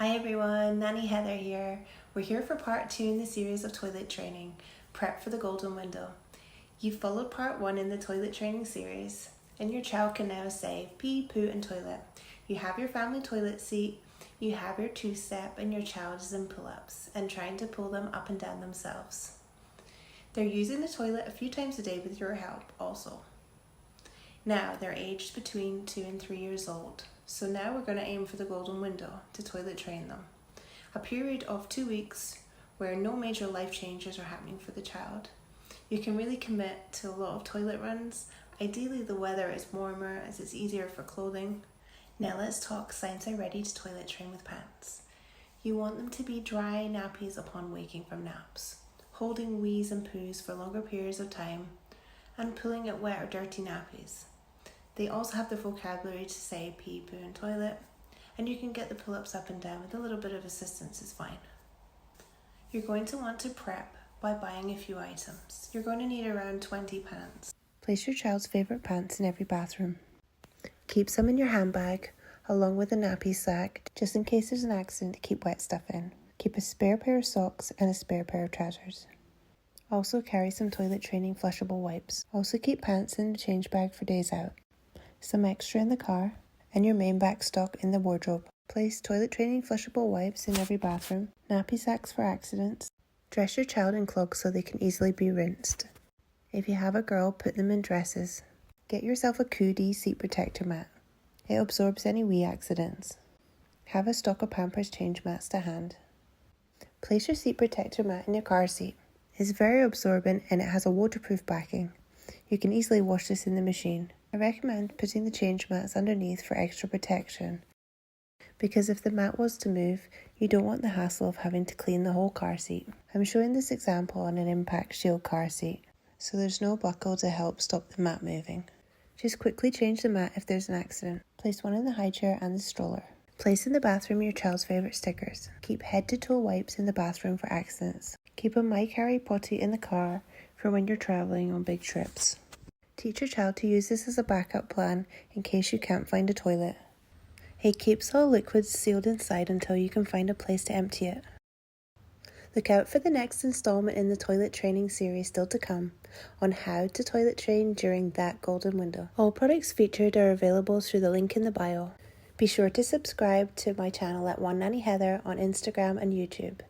Hi everyone, Nanny Heather here. We're here for part 2 in the series of toilet training, Prep for the Golden Window. You've followed part 1 in the toilet training series, and your child can now say pee, poo and toilet. You have your family toilet seat, you have your 2-step, and your child is in pull-ups and trying to pull them up and down themselves. They're using the toilet a few times a day with your help also. Now they're aged between 2 and 3 years old. So now we're going to aim for the golden window to toilet train them. A period of 2 weeks where no major life changes are happening for the child. You can really commit to a lot of toilet runs. Ideally the weather is warmer as it's easier for clothing. Now let's talk signs they're ready to toilet train with pants. You want them to be dry nappies upon waking from naps, holding wees and poos for longer periods of time, and pulling at wet or dirty nappies. They also have the vocabulary to say pee, poo and toilet, and you can get the pull-ups up and down with a little bit of assistance is fine. You're going to want to prep by buying a few items. You're going to need around 20 pants. Place your child's favourite pants in every bathroom. Keep some in your handbag along with a nappy sack just in case there's an accident to keep wet stuff in. Keep a spare pair of socks and a spare pair of trousers. Also carry some toilet training flushable wipes. Also keep pants in the change bag for days out. Some extra in the car, and your main back stock in the wardrobe. Place toilet training flushable wipes in every bathroom, nappy sacks for accidents. Dress your child in clogs so they can easily be rinsed. If you have a girl, put them in dresses. Get yourself a Coody seat protector mat. It absorbs any wee accidents. Have a stock of Pampers change mats to hand. Place your seat protector mat in your car seat. It's very absorbent and it has a waterproof backing. You can easily wash this in the machine. I recommend putting the change mats underneath for extra protection, because if the mat was to move, you don't want the hassle of having to clean the whole car seat. I'm showing this example on an impact shield car seat, so there's no buckle to help stop the mat moving. Just quickly change the mat if there's an accident. Place one in the high chair and the stroller. Place in the bathroom your child's favourite stickers. Keep head to toe wipes in the bathroom for accidents. Keep a My Carry potty in the car for when you're travelling on big trips. Teach your child to use this as a backup plan in case you can't find a toilet. It keeps all liquids sealed inside until you can find a place to empty it. Look out for the next installment in the toilet training series still to come on how to toilet train during that golden window. All products featured are available through the link in the bio. Be sure to subscribe to my channel at One Nanny Heather on Instagram and YouTube.